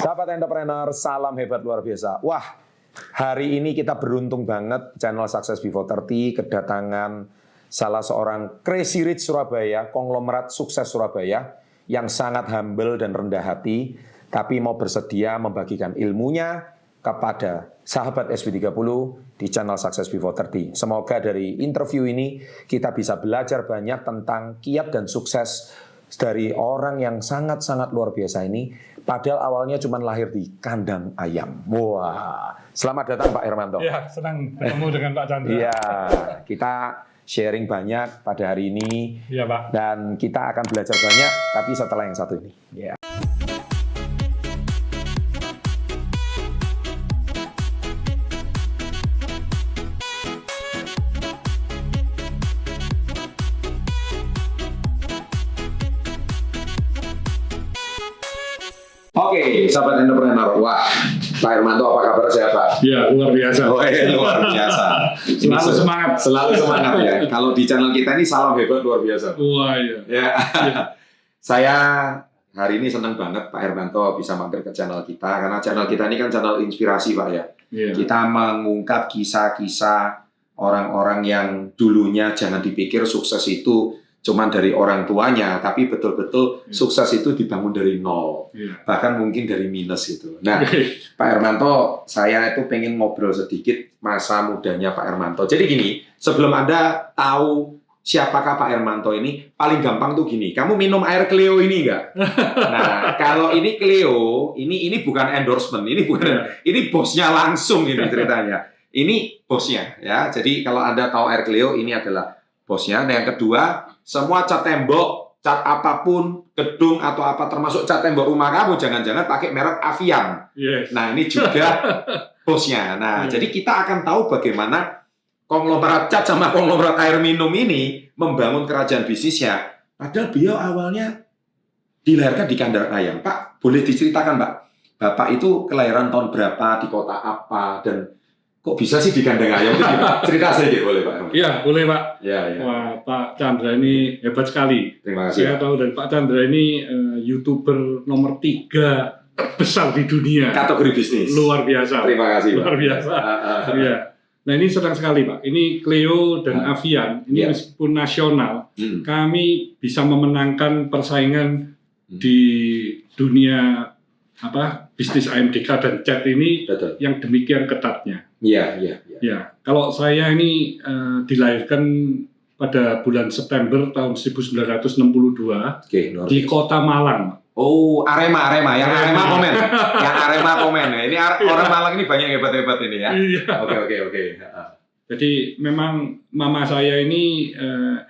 Sahabat entrepreneur, salam hebat luar biasa. Wah, hari ini kita beruntung banget channel Success Before 30 kedatangan salah seorang Crazy Rich Surabaya, konglomerat sukses Surabaya yang sangat humble dan rendah hati, tapi mau bersedia membagikan ilmunya kepada sahabat SB30 di channel Success Before 30. Semoga dari interview ini kita bisa belajar banyak tentang kiat dan sukses dari orang yang sangat-sangat luar biasa ini, padahal awalnya cuma lahir di kandang ayam. Wah, selamat datang Pak Hermanto. Ya, senang bertemu dengan Pak Chandra. Iya, kita sharing banyak pada hari ini. Iya, Pak. Dan kita akan belajar banyak, tapi setelah yang satu ini. Ya. Oke, sahabat entrepreneur. Wah, Pak Hermanto apa kabar, sehat Pak? Ya, luar biasa. Oh, luar biasa. Selalu semangat. Selalu semangat ya. Kalau di channel kita ini salam hebat luar biasa. Wah, iya. Ya. Saya hari ini senang banget Pak Hermanto bisa mampir ke channel kita, karena channel kita ini kan channel inspirasi Pak ya. Iya. Kita mengungkap kisah-kisah orang-orang yang dulunya jangan dipikir sukses itu cuman dari orang tuanya, tapi betul-betul sukses itu dibangun dari nol, bahkan mungkin dari minus itu. Nah, Pak Hermanto, saya itu pengen ngobrol sedikit masa mudanya Pak Hermanto. Jadi gini, sebelum Anda tahu siapakah Pak Hermanto ini, paling gampang tuh gini, kamu minum air Cleo ini enggak? Nah, kalau ini Cleo, ini bukan endorsement, ini bosnya langsung ini ceritanya. Ini bosnya ya. Jadi kalau Anda tahu air Cleo, ini adalah bosnya. Nah, yang kedua, semua cat tembok, cat apapun, gedung atau apa termasuk cat tembok rumah kamu, jangan-jangan pakai merek Avian. Yes. Nah, ini juga bosnya. Nah, jadi kita akan tahu bagaimana konglomerat cat sama konglomerat air minum ini membangun kerajaan bisnisnya. Padahal beliau awalnya dilahirkan di kandang ayam. Pak, boleh diceritakan Pak? Bapak itu kelahiran tahun berapa, di kota apa, dan kok bisa sih di kandang ayam? Cerita sedikit boleh Pak? Iya, boleh Pak. Ya, ya. Wah, Pak Chandra ini hebat sekali. Terima kasih. Saya tahu dari Pak Chandra ini YouTuber nomor 3 terbesar di dunia. Kategori bisnis. Luar biasa. Terima kasih Pak. Luar biasa. Iya. Nah, ini senang sekali Pak. Ini Cleo dan Avian, ini meskipun nasional, kami bisa memenangkan persaingan di dunia bisnis AMDK dan CHAT ini. Betul. Yang demikian ketatnya. Iya. Ya, kalau saya ini dilahirkan pada bulan September tahun 1962 di Kota Malang. Oh, Arema, yang Arema komen, ya. Ini orang Malang ini banyak hebat-hebat ini ya. Iya. Oke. Jadi memang mama saya ini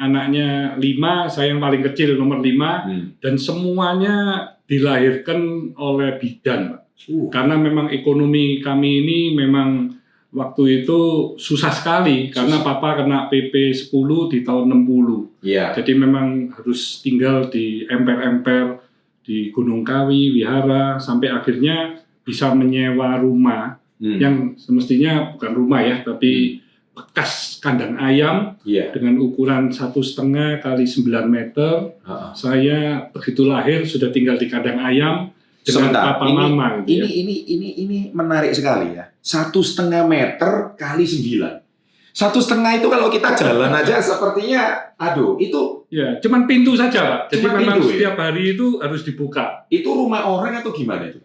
anaknya 5, saya yang paling kecil nomor 5, dan semuanya dilahirkan oleh bidan, Pak. Karena memang ekonomi kami ini memang waktu itu susah sekali karena papa kena PP 10 di tahun 60. Iya. Jadi memang harus tinggal di emper-emper di Gunung Kawi, Wihara, sampai akhirnya bisa menyewa rumah yang semestinya bukan rumah ya, tapi bekas kandang ayam dengan ukuran 1,5 kali 9 meter. Saya begitu lahir sudah tinggal di kandang ayam dengan papa mama. Ini menarik sekali ya. 1,5 meter kali 9. 1,5 itu kalau kita jalan aja sepertinya, itu. Ya, cuman pintu saja Pak. Jadi memang pintu, setiap hari itu harus dibuka. Itu rumah orang atau gimana itu?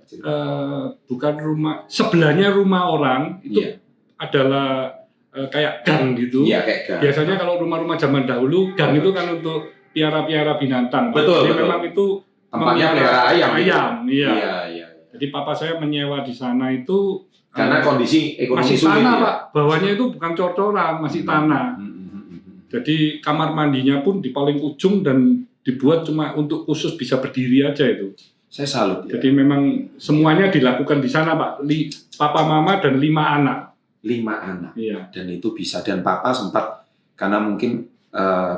Bukan rumah, sebelahnya rumah orang itu adalah kayak gang gitu. Iya, kayak gang. Biasanya kalau rumah-rumah zaman dahulu, gang itu kan untuk piara-piara binatang. Betul. Jadi memang itu tempatnya pelihara ayam. Iya. Iya. Jadi papa saya menyewa di sana itu karena kondisi ekonomi masih sulit, tanah ya? Pak. Bawahnya itu bukan cor-coran, masih tanah. Jadi kamar mandinya pun di paling ujung dan dibuat cuma untuk khusus bisa berdiri aja itu. Saya salut ya. Jadi memang semuanya dilakukan di sana Pak. Papa, mama dan 5 anak. 5 anak. Iya. Dan itu bisa, dan papa sempat karena mungkin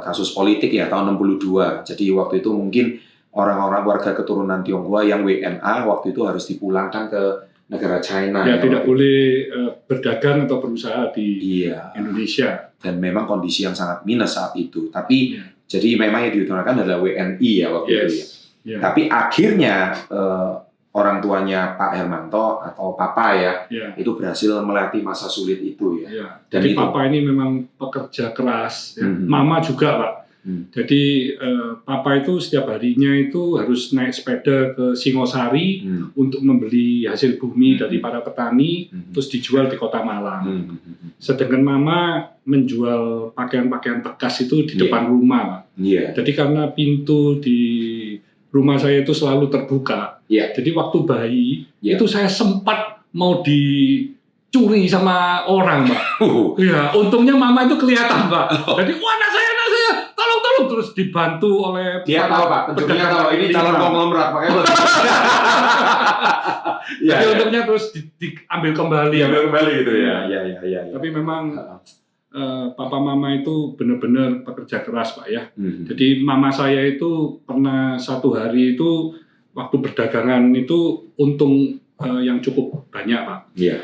kasus politik ya tahun 62. Jadi waktu itu mungkin orang-orang warga keturunan Tionghoa yang WNA waktu itu harus dipulangkan ke negara China. Ya, tidak boleh berdagang atau berusaha di Indonesia. Dan memang kondisi yang sangat minus saat itu. Tapi jadi memang yang diutamakan adalah WNI ya waktu itu ya. Tapi akhirnya orang tuanya Pak Hermanto atau Papa ya, Ya. itu berhasil melewati masa sulit itu ya. Ya. Dan Jadi itu, Papa ini memang pekerja keras, ya. Hmm. Mama juga Pak. Hmm. Jadi Papa itu setiap harinya itu harus naik sepeda ke Singosari untuk membeli hasil bumi dari para petani, terus dijual di Kota Malang. Sedangkan Mama menjual pakaian-pakaian bekas itu di depan rumah Pak. Yeah. Jadi karena pintu di rumah saya itu selalu terbuka, jadi waktu bayi itu saya sempat mau dicuri sama orang, Pak. Ya, untungnya Mama itu kelihatan, Pak. Jadi, wah, anak saya, tolong, terus dibantu oleh dia tahu Pak, pencurinya tahu ini calon konglomerat, Pak. Jadi untungnya terus diambil kembali. Diambil kembali gitu ya. Ya. Tapi memang Papa Mama itu benar-benar pekerja keras Pak ya. Jadi Mama saya itu pernah satu hari itu waktu berdagangan itu untung yang cukup banyak Pak. Iya.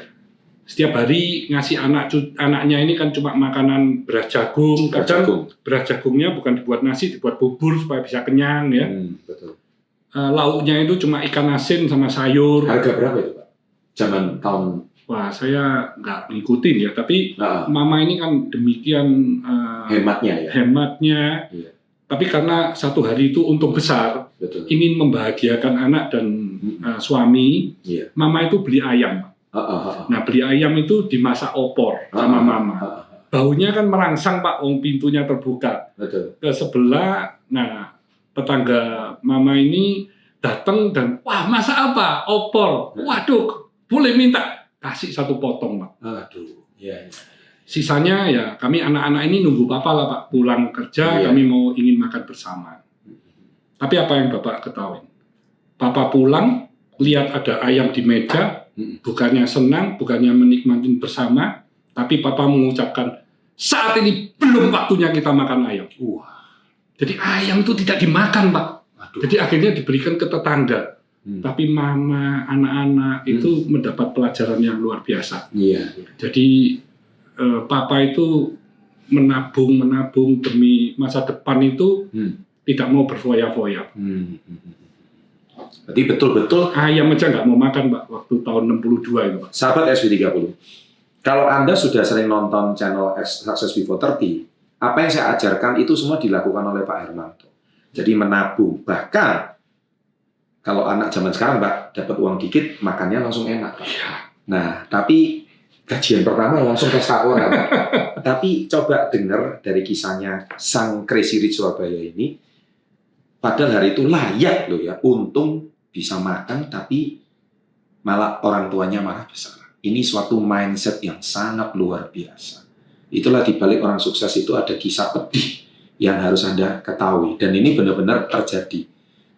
Setiap hari ngasih anaknya ini kan cuma makanan beras jagung. Kadang beras jagungnya bukan dibuat nasi, dibuat bubur supaya bisa kenyang ya. Betul. Lauknya itu cuma ikan asin sama sayur. Harga berapa itu Pak? Zaman tahun. Wah, saya nggak ngikutin ya, tapi Mama ini kan demikian hematnya. Iya. Tapi karena satu hari itu untung besar, betul. Ingin membahagiakan anak dan suami, Mama itu beli ayam. Nah, beli ayam itu dimasak opor sama Mama. Baunya kan merangsang Pak, pintunya terbuka. Betul. Ke sebelah, nah tetangga Mama ini datang dan, wah masak apa? Opor. Waduh, boleh minta. Kasih satu potong, Pak. Aduh, ya. Sisanya ya kami anak-anak ini nunggu Papa lah, Pak. Pulang kerja, kami mau ingin makan bersama. Tapi apa yang Bapak ketahui? Papa pulang, lihat ada ayam di meja, bukannya senang, bukannya menikmati bersama, tapi Papa mengucapkan, saat ini belum waktunya kita makan ayam. Jadi ayam itu tidak dimakan, Pak. Aduh. Jadi akhirnya diberikan ke tetangga. Tapi Mama, anak-anak itu mendapat pelajaran yang luar biasa. Jadi Papa itu menabung demi masa depan itu tidak mau berfoya-foya. Jadi betul-betul ayam aja nggak mau makan Pak waktu tahun 62 itu Pak. Sahabat SB30, kalau Anda sudah sering nonton channel Success Before 30, apa yang saya ajarkan itu semua dilakukan oleh Pak Hermanto. Jadi menabung, bahkan kalau anak zaman sekarang, Pak, dapat uang dikit, makannya langsung enak, Pak. Nah, tapi gajian pertama langsung pesta orang, Pak. Tapi coba dengar dari kisahnya sang Crazy Rich Surabaya ini, padahal hari itu layak loh ya, untung bisa makan, tapi malah orang tuanya marah besar. Ini suatu mindset yang sangat luar biasa. Itulah dibalik orang sukses itu ada kisah pedih yang harus Anda ketahui. Dan ini benar-benar terjadi.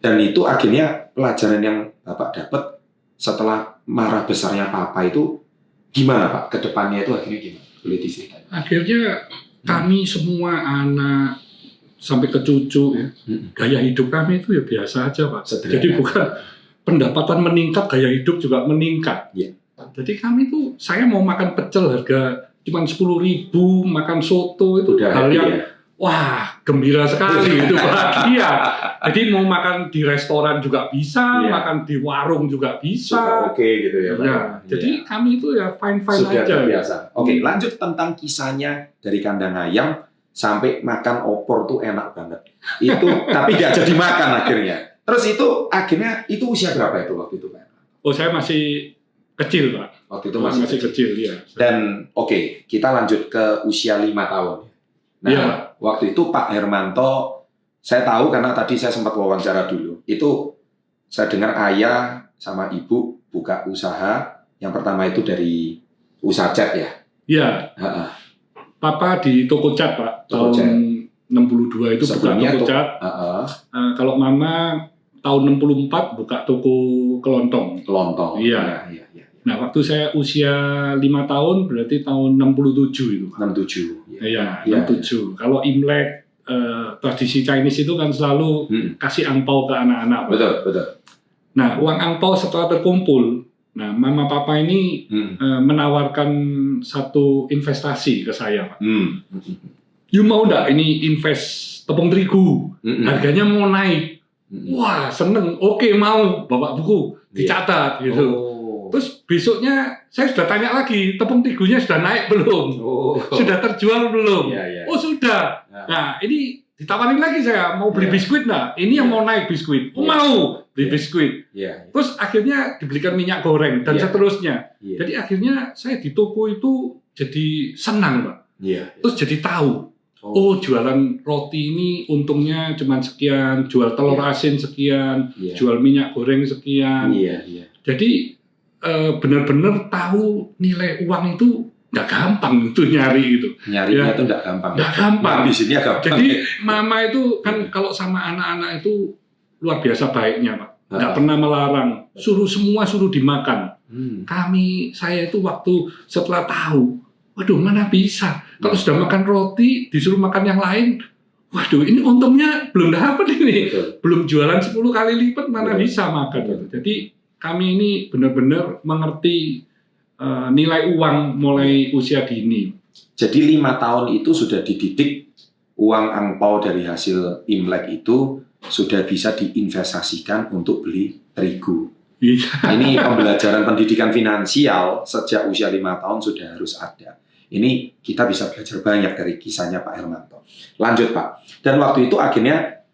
Dan itu akhirnya pelajaran yang Bapak dapat setelah marah besarnya Papa itu gimana Pak? Kedepannya itu akhirnya gimana? Boleh diceritakan? Akhirnya kami semua anak sampai ke cucu ya, gaya hidup kami itu ya biasa aja Pak. Sederhana. Jadi bukan pendapatan meningkat, gaya hidup juga meningkat. Jadi kami tuh, saya mau makan pecel harga cuma 10.000, makan soto itu udah hal yang wah, gembira sekali, itu bahagia. Jadi mau makan di restoran juga bisa, makan di warung juga bisa. Oke gitu ya Pak. Jadi kami itu ya fine-fine sudah aja. Biasa. Oke, lanjut tentang kisahnya dari kandang ayam sampai makan opor tuh enak banget. Itu tapi nggak jadi makan akhirnya. Terus itu akhirnya itu usia berapa itu waktu itu Pak? Oh, saya masih kecil Pak. Waktu itu masih kecil ya. Dan oke, kita lanjut ke usia 5 tahun. Nah, waktu itu Pak Hermanto, saya tahu karena tadi saya sempat wawancara dulu. Itu saya dengar ayah sama ibu buka usaha. Yang pertama itu dari usaha cat ya? Iya. Papa di toko cat Pak. Tahun 62 itu sebelumnya buka toko cat. Kalau Mama tahun 64 buka toko kelontong. Iya. Nah, waktu saya usia 5 tahun berarti tahun 67 itu. 67. Iya, 67. Kalau Imlek tradisi Chinese itu kan selalu kasih angpau ke anak-anak. Betul. Nah, uang angpau setelah terkumpul, nah Mama Papa ini menawarkan satu investasi ke saya, Pak. You mau nggak ini invest tepung terigu? Harganya mau naik. Wah, seneng. Oke, mau, Bapak Buku. dicatat gitu. Oh. Terus besoknya saya sudah tanya lagi, tepung terigunya sudah naik belum? Sudah terjual belum? Oh sudah. Nah ini ditawarin lagi saya, mau beli biskuit nggak? Ini yang mau naik biskuit. Oh mau beli biskuit. Terus akhirnya dibelikan minyak goreng dan seterusnya. Jadi akhirnya saya di toko itu jadi senang Pak. Terus jadi tahu. Oh jualan roti ini untungnya cuma sekian, jual telur asin sekian, jual minyak goreng sekian. Jadi benar-benar tahu nilai uang itu nggak gampang itu nyari itu. Nyarinya itu nggak gampang. Nggak gampang. Di sini gampang. Jadi mama itu kan kalau sama anak-anak itu luar biasa baiknya Pak. Nggak pernah melarang. Suruh dimakan. Saya itu waktu setelah tahu, waduh mana bisa. Kalau sudah makan roti disuruh makan yang lain, waduh ini untungnya belum dapat ini. Belum jualan 10 kali lipat mana bisa makan. Jadi kami ini benar-benar mengerti nilai uang mulai usia dini. Jadi 5 tahun itu sudah dididik uang angpau dari hasil Imlek itu sudah bisa diinvestasikan untuk beli terigu. Ini pembelajaran pendidikan finansial sejak usia 5 tahun sudah harus ada. Ini kita bisa belajar banyak dari kisahnya Pak Hermanto. Lanjut Pak. Dan waktu itu akhirnya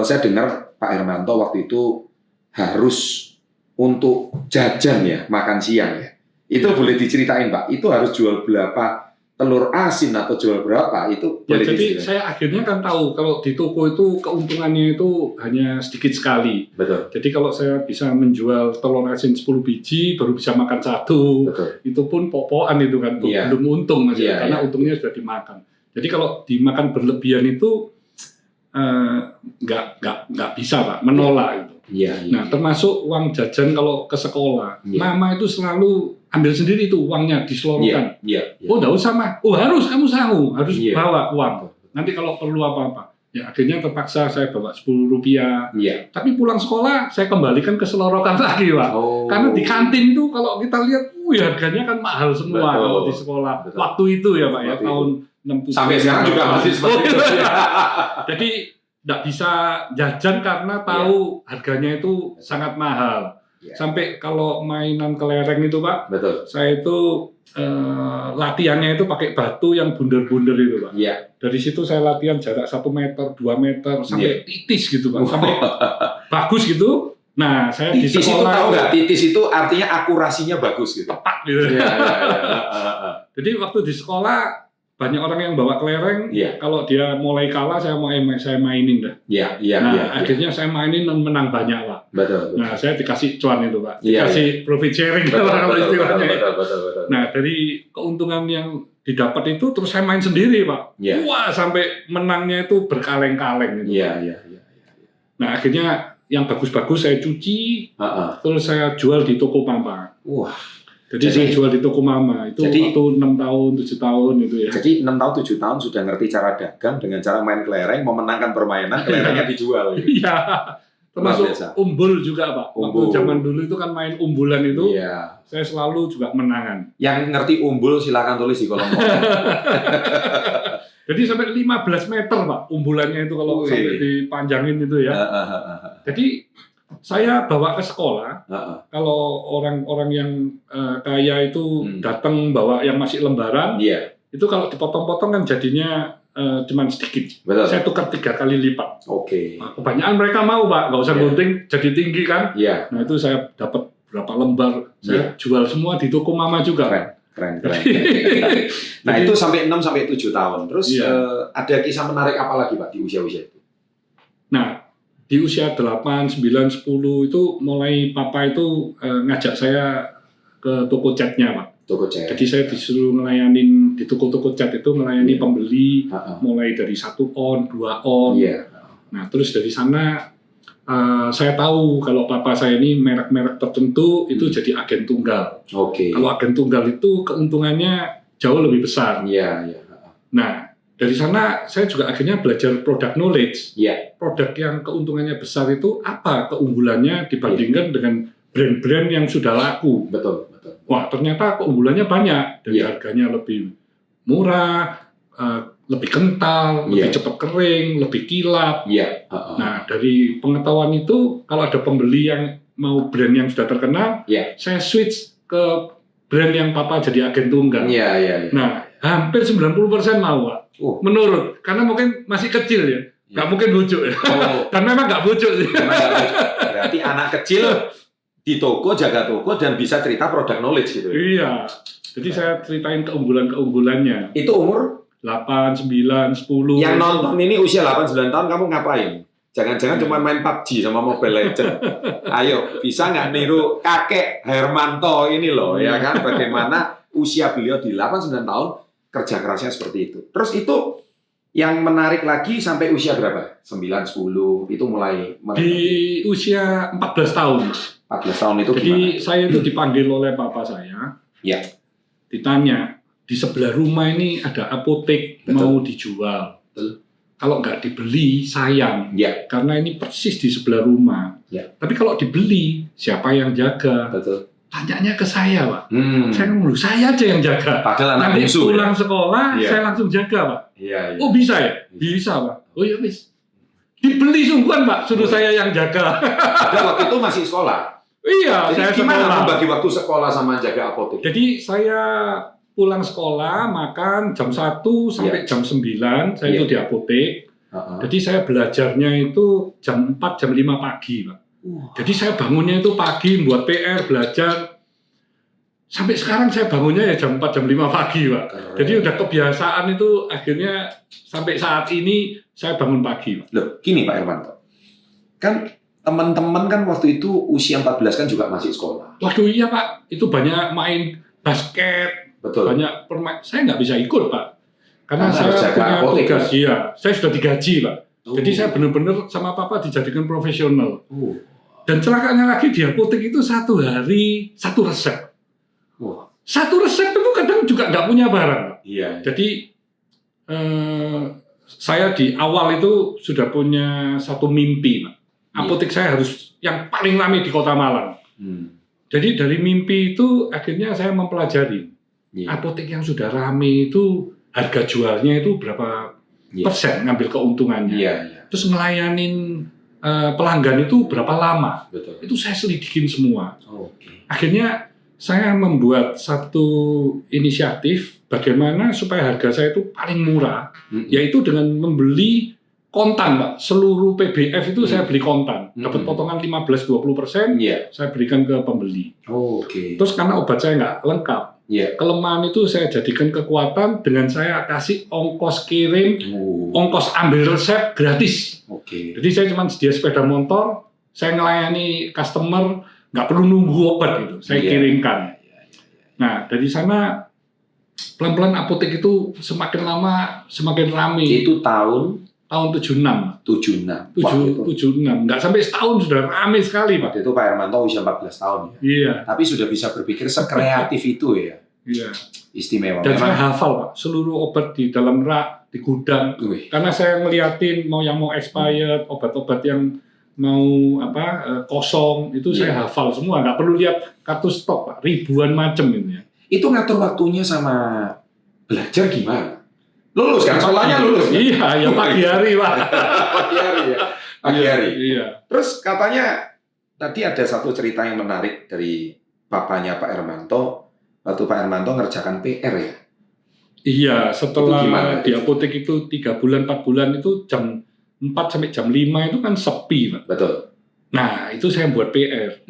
saya dengar Pak Hermanto waktu itu harus untuk jajan ya, makan siang ya. Itu boleh diceritain Pak, itu harus jual berapa telur asin atau jual berapa itu boleh jadi diceritain. Saya akhirnya kan tahu kalau di toko itu keuntungannya itu hanya sedikit sekali. Betul. Jadi kalau saya bisa menjual telur asin 10 biji baru bisa makan 1. Betul. Itu pun pok-pokan itu kan, belum untung karena untungnya sudah dimakan. Jadi kalau dimakan berlebihan itu nggak bisa Pak, menolak itu. Nah termasuk uang jajan kalau ke sekolah, mama itu selalu ambil sendiri itu uangnya diselorongkan. Oh nggak usah mah, oh harus kamu harus bawa uang. Nanti kalau perlu apa-apa, ya akhirnya terpaksa saya bawa 10 rupiah. Tapi pulang sekolah saya kembalikan ke selorokan lagi Pak. Karena di kantin itu kalau kita lihat, harganya kan mahal semua kalau di sekolah. Waktu itu ya Pak ya, tahun 60. Sampai sekarang juga masih seperti itu. Jadi nggak bisa jajan karena tahu harganya itu sangat mahal. Sampai kalau mainan kelereng itu Pak, saya itu latihannya itu pakai batu yang bundar-bundar itu Pak. Dari situ saya latihan jarak 1 meter, 2 meter, sampai titis gitu Pak, sampai bagus gitu. Nah, saya di titis sekolah itu tahu nggak? Titis itu artinya akurasinya bagus gitu. Tepat gitu. Jadi waktu di sekolah banyak orang yang bawa kelereng, kalau dia mulai kalah saya mainin dah. Akhirnya saya mainin dan menang banyak Pak. Betul. Nah saya dikasih cuan itu Pak, dikasih profit sharing kalau istilahnya. Betul. Nah dari keuntungan yang didapat itu terus saya main sendiri Pak. Wah sampai menangnya itu berkaleng-kaleng gitu. Nah akhirnya yang bagus-bagus saya cuci, terus saya jual di toko mama. Jadi saya jual di toko mama itu waktu 6 tahun, 7 tahun itu ya. Jadi 6 tahun, 7 tahun sudah ngerti cara dagang dengan cara main kelereng, memenangkan permainan, kelerengnya dijual. Iya, termasuk umbul juga Pak. Waktu zaman dulu itu kan main umbulan itu, saya selalu juga menangan. Yang ngerti umbul silakan tulis di kolom komentar. Jadi sampai 15 meter Pak umbulannya itu kalau sampai dipanjangin itu ya. Jadi saya bawa ke sekolah, kalau orang-orang yang kaya itu datang bawa yang masih lembaran, itu kalau dipotong-potong kan jadinya cuma sedikit. Saya tukar 3 kali lipat. Nah, kebanyakan mereka mau Pak, nggak usah gunting, jadi tinggi kan. Nah itu saya dapat berapa lembar, saya jual semua di toko mama juga. Keren. Nah itu sampai 6 sampai 7 tahun. Terus ada kisah menarik apa lagi Pak di usia-usia itu? Nah di usia 8, 9, 10 itu mulai papa itu ngajak saya ke toko catnya Pak. Toko cat. Jadi saya disuruh ngelayanin di toko-toko cat itu melayani pembeli mulai dari 1 on, 2 on. Nah terus dari sana saya tahu kalau papa saya ini merek-merek tertentu itu jadi agen tunggal. Kalau agen tunggal itu keuntungannya jauh lebih besar. Nah dari sana saya juga akhirnya belajar product knowledge. Produk yang keuntungannya besar itu apa keunggulannya dibandingkan dengan brand-brand yang sudah laku. Betul. Wah ternyata keunggulannya banyak. Dari harganya lebih murah, lebih kental, lebih cepat kering, lebih kilap. Nah dari pengetahuan itu kalau ada pembeli yang mau brand yang sudah terkenal, saya switch ke brand yang papa jadi agen tunggal. Nah, hampir 90% mau, Pak. Menurut, karena mungkin masih kecil ya. Nggak mungkin bujuk ya. Dan memang nggak bujuk sih. Berarti anak kecil di toko, jaga toko, dan bisa cerita product knowledge gitu. Iya. Jadi saya ceritain keunggulan-keunggulannya. Itu umur? 8, 9, 10. Yang nonton ini usia 8-9 tahun, kamu ngapain? Jangan-jangan cuma main PUBG sama Mobile Legends. Ayo, bisa nggak niru kakek Hermanto ini loh, ya kan? Bagaimana usia beliau di 8-9 tahun, kerja kerasnya seperti itu. Terus itu yang menarik lagi sampai usia berapa? 9-10, itu mulai di usia 14 tahun. 14 tahun itu jadi gimana? Saya itu dipanggil oleh papa saya. Ditanya, di sebelah rumah ini ada apotek. Betul. Mau dijual. Betul. Kalau nggak dibeli, sayang. Karena ini persis di sebelah rumah. Tapi kalau dibeli, siapa yang jaga? Betul. Tanyanya ke saya, Pak. Saya ngomong, saya aja yang jaga. Padahal anak nanti bungsu, pulang sekolah, saya langsung jaga, Pak. Oh, bisa ya? Bisa, Pak. Oh ya, bis. Dibeli sungguhan, Pak. Suruh saya yang jaga. Padahal waktu itu masih sekolah. Iya, jadi saya gimana sekolah. membagi waktu sekolah sama jaga apotek? Jadi saya pulang sekolah, makan jam 1 sampai jam 9, saya itu di apotek. Jadi saya belajarnya itu jam 4, jam 5 pagi, Pak. Jadi saya bangunnya itu pagi, buat PR, belajar. Sampai sekarang saya bangunnya ya jam 4, jam 5 pagi, Pak. Keren. Jadi udah kebiasaan itu, akhirnya sampai saat ini saya bangun pagi, Pak. Loh, gini Pak Hermanto. Kan teman-teman kan waktu itu usia 14 kan juga masih sekolah. Waduh iya Pak, itu banyak main basket. Betul. Banyak permain, saya nggak bisa ikut Pak, karena saya punya tugas. Iya, saya sudah digaji Pak. Jadi saya benar-benar sama Papa dijadikan profesional. Dan celakanya lagi di apotek itu satu hari satu resep. Satu resep itu kadang juga nggak punya barang Pak. Jadi saya di awal itu sudah punya satu mimpi Pak. Apotek saya harus yang paling ramai di Kota Malang. Jadi dari mimpi itu akhirnya saya mempelajari. Apotek yang sudah rame itu harga jualnya itu berapa persen ngambil keuntungannya. Terus ngelayanin pelanggan itu berapa lama. Itu saya selidikin semua. Akhirnya saya membuat satu inisiatif bagaimana supaya harga saya itu paling murah, yaitu dengan membeli kontan, Pak. Seluruh PBF itu saya beli kontan. Dapat potongan 15-20%, saya berikan ke pembeli. Terus karena obat saya nggak lengkap, kelemahan itu saya jadikan kekuatan dengan saya kasih ongkos kirim, ongkos ambil resep gratis. Jadi saya cuma sedia sepeda motor, saya ngelayani customer, nggak perlu nunggu obat itu, saya kirimkan. Nah, dari sana pelan-pelan apotek itu semakin lama semakin ramai. Itu tahun 76. 76. 76. Nggak sampai setahun sudah ramai sekali, Pak. Waktu itu Pak Hermanto usia 14 tahun ya. Iya. Tapi sudah bisa berpikir sekreatif itu ya. Iya. Istimewa. Dan saya hafal, Pak, seluruh obat di dalam rak, di gudang. Karena saya ngeliatin yang mau expired, obat-obat yang mau kosong, itu saya hafal semua. Nggak perlu lihat kartu stok, Pak. Ribuan macam ini ya. Itu ngatur waktunya sama belajar gimana? Lulus kan? Sekolahnya lulus kan? Iya, ya pagi hari Pak. Pagi hari ya? Pagi hari. Iya. Terus katanya, tadi ada satu cerita yang menarik dari papanya Pak Hermanto, waktu Pak Hermanto ngerjakan PR ya? Iya, setelah di apotek itu 3 bulan, 4 bulan itu jam 4 sampai jam 5 itu kan sepi Pak. Betul. Nah, itu saya buat PR.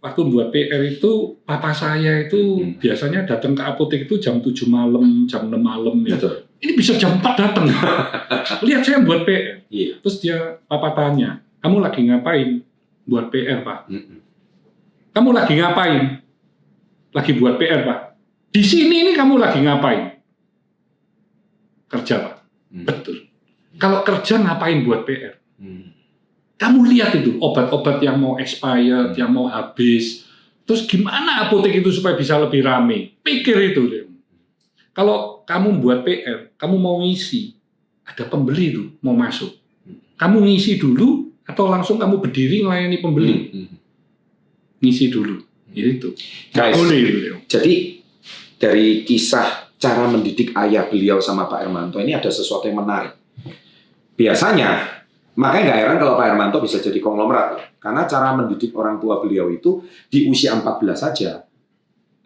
Waktu buat PR itu, papa saya itu biasanya datang ke apotek itu jam 7 malam, jam 6 malam. Ya. Betul. Ini bisa jam 4 datang. Lihat saya buat PR. Terus papa tanya, kamu lagi ngapain? Buat PR, Pak. Kamu lagi ngapain? Lagi buat PR, Pak. Di sini ini kamu lagi ngapain? Kerja, Pak. Betul. Kalau kerja ngapain buat PR? Kamu lihat itu, obat-obat yang mau expired, yang mau habis. Terus gimana apotek itu supaya bisa lebih ramai? Pikir itu. Kalau kamu buat PR, kamu mau ngisi, ada pembeli tuh mau masuk. Kamu ngisi dulu atau langsung kamu berdiri melayani pembeli? Ngisi dulu. Itu. Guys, boleh. Jadi dari kisah cara mendidik ayah beliau sama Pak Hermanto ini ada sesuatu yang menarik. Biasanya Makanya nggak heran kalau Pak Hermanto bisa jadi konglomerat ya. Karena cara mendidik orang tua beliau itu di usia 14 saja.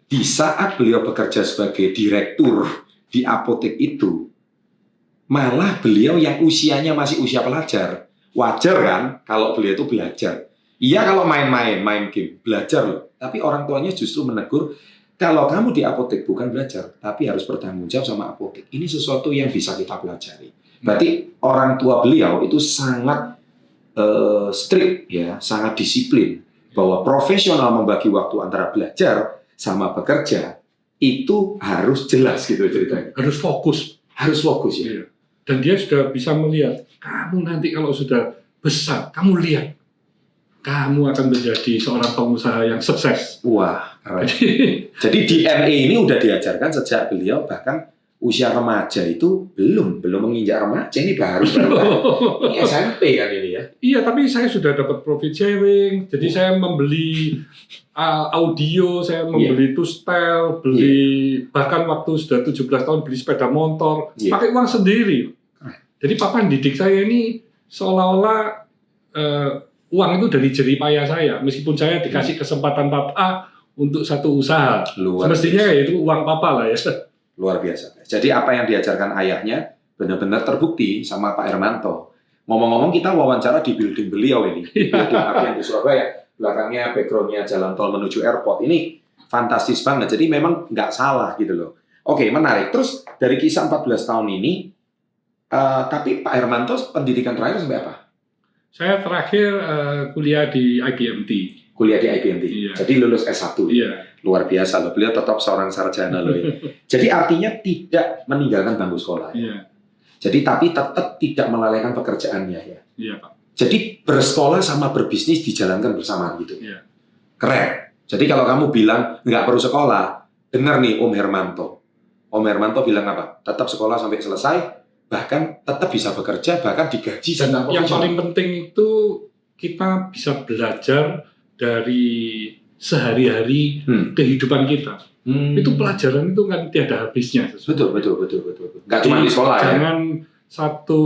Di saat beliau bekerja sebagai direktur di apotek itu, malah beliau yang usianya masih usia pelajar. Wajar kan kalau beliau itu belajar. Iya kalau main-main, main game, belajar loh. Tapi orang tuanya justru menegur, kalau kamu di apotek bukan belajar, tapi harus bertanggung jawab sama apotek. Ini sesuatu yang bisa kita pelajari. Berarti orang tua beliau itu sangat strict ya, sangat disiplin bahwa profesional membagi waktu antara belajar sama bekerja itu harus jelas gitu ceritanya. Harus fokus ya. Dan dia sudah bisa melihat, kamu nanti kalau sudah besar, kamu lihat, kamu akan menjadi seorang pengusaha yang sukses. Wah, keren. Jadi DNA ini udah diajarkan sejak beliau bahkan usia remaja itu belum menginjak remaja, ini baru ini SMP kan ini ya. Iya, tapi saya sudah dapat profit sharing, jadi saya membeli audio, saya membeli tustel, beli bahkan waktu sudah 17 tahun beli sepeda motor, pakai uang sendiri. Jadi papa didik saya ini seolah-olah uang itu dari jerih payah saya, meskipun saya dikasih kesempatan papa untuk satu usaha. Semestinya itu uang papa lah ya. Luar biasa. Jadi apa yang diajarkan ayahnya benar-benar terbukti sama Pak Hermanto. Ngomong-ngomong kita wawancara di building beliau ini, di building Avian di Surabaya. Belakangnya background-nya jalan tol menuju airport. Ini fantastis banget. Jadi memang nggak salah gitu loh. Oke, menarik. Terus dari kisah 14 tahun ini, tapi Pak Hermanto pendidikan terakhir sampai apa? Saya terakhir kuliah di IBMT. Kuliah di IBMT. Iya. Jadi lulus S1. Iya. Luar biasa loh. Beliau tetap seorang sarjana loh. Jadi artinya tidak meninggalkan bangku sekolah. Iya. Jadi tapi tetap tidak melalaikan pekerjaannya ya. Iya, Pak. Jadi bersekolah sama berbisnis dijalankan bersamaan gitu. Iya. Keren. Jadi kalau kamu bilang nggak perlu sekolah, dengar nih Om Hermanto. Om Hermanto bilang apa? Tetap sekolah sampai selesai, bahkan tetap bisa bekerja, bahkan digaji. Dan yang paling penting itu kita bisa belajar dari sehari-hari kehidupan kita. Itu pelajaran itu kan tiada habisnya. Betul. Nggak cuma di sekolah. Jangan satu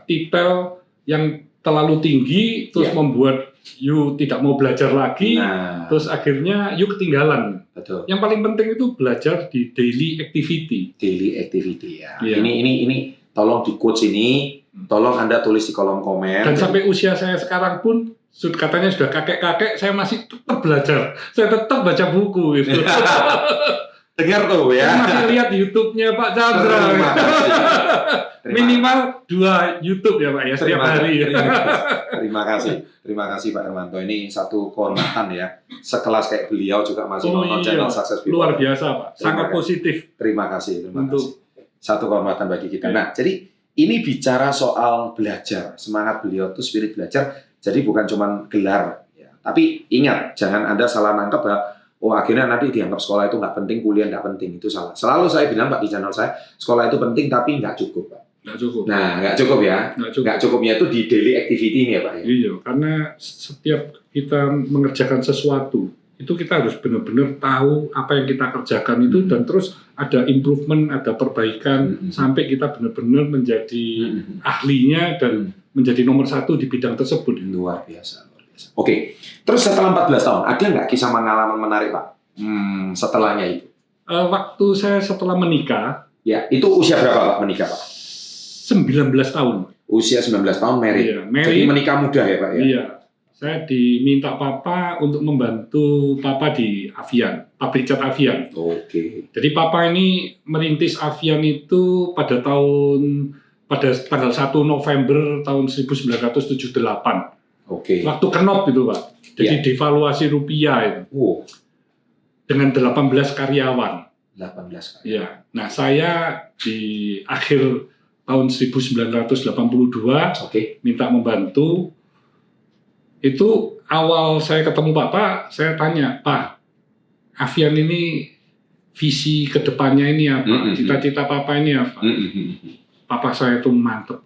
titel yang terlalu tinggi terus membuat you tidak mau belajar lagi, terus akhirnya you ketinggalan. Betul. Yang paling penting itu belajar di daily activity. Daily activity ya. Yeah. Ini tolong di quotes ini, tolong Anda tulis di kolom komen. Dan sampai usia saya sekarang pun katanya sudah kakek-kakek, saya masih tetap belajar. Saya tetap baca buku gitu. Dengar tuh ya. Saya masih lihat YouTube-nya Pak Chandra. Minimal 2 YouTube ya Pak ya setiap hari. Terima kasih Pak Hermanto. Ini satu kehormatan ya. Sekelas kayak beliau juga masih nonton channel Success People. Luar biasa Pak. Sangat positif. Terima kasih. Satu kehormatan bagi kita. Nah, jadi ini bicara soal belajar. Semangat beliau itu spirit belajar. Jadi bukan cuma gelar, ya. Tapi ingat, jangan Anda salah nangkep bahwa akhirnya nanti dianggap sekolah itu nggak penting, kuliah nggak penting, itu salah. Selalu saya bilang Pak di channel saya, sekolah itu penting tapi nggak cukup Pak. Nggak cukup. Nah, nggak cukup ya. Nggak cukupnya itu di daily activity ini ya Pak. Ya? Iya, karena setiap kita mengerjakan sesuatu, itu kita harus benar-benar tahu apa yang kita kerjakan itu dan terus ada improvement, ada perbaikan sampai kita benar-benar menjadi ahlinya dan menjadi nomor 1 di bidang tersebut. Luar biasa. Oke, terus setelah 14 tahun, ada nggak kisah pengalaman menarik Pak? Setelahnya itu? Waktu saya setelah menikah. Ya, itu usia berapa Pak menikah Pak? 19 tahun. Usia 19 tahun married. Iya, married. Jadi menikah muda ya Pak ya? Iya. Saya diminta papa untuk membantu papa di Avian, pabrik cat Avian. Oke. Jadi papa ini merintis Avian itu pada tanggal 1 November tahun 1978. Oke. Waktu kenop itu Pak. Jadi devaluasi rupiah itu. Dengan 18 karyawan. 18 karyawan. Ya. Nah, saya di akhir tahun 1982 minta membantu. Itu awal saya ketemu Papa, saya tanya, Pak, Avian ini visi kedepannya ini apa? Cita-cita Papa ini apa? Papa saya itu mantep.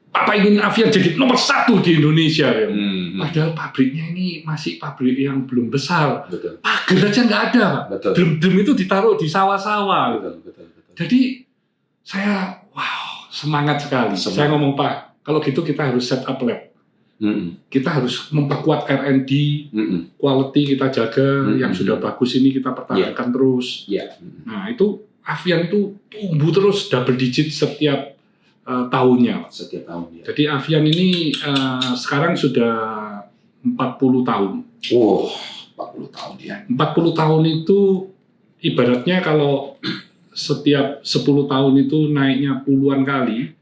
Papa ingin Avian jadi nomor 1 di Indonesia. Padahal pabriknya ini masih pabrik yang belum besar. Betul. Pagar aja nggak ada, Pak. Drum-drum itu ditaruh di sawah-sawah. Betul. Jadi saya, semangat sekali. Saya ngomong, Pak, kalau gitu kita harus set up lab. Kita harus memperkuat R&D, quality kita jaga, yang sudah bagus ini kita pertahankan terus. Nah itu Avian itu tumbuh terus double digit setiap tahunnya. Jadi Avian ini sekarang sudah 40 tahun. 40 tahun ya. 40 tahun itu ibaratnya kalau setiap 10 tahun itu naiknya puluhan kali.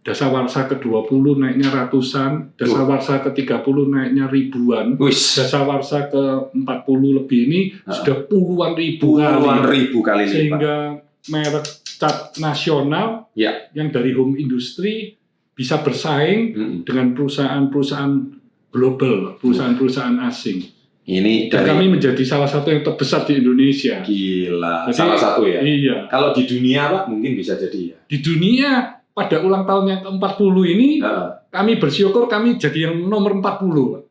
Dasawarsa ke-20 naiknya ratusan, dasawarsa ke-30 naiknya ribuan, dasawarsa ke-40 lebih ini sudah puluhan ribu kali. Sehingga merek cat nasional yang dari home industry bisa bersaing dengan perusahaan-perusahaan global, perusahaan-perusahaan asing. Ini dan kami menjadi salah satu yang terbesar di Indonesia. Gila, jadi, salah satu ya? Iya. Kalau di dunia Pak, mungkin bisa jadi ya? Di dunia, pada ulang tahun yang ke-40 ini, kami bersyukur kami jadi yang nomor 40.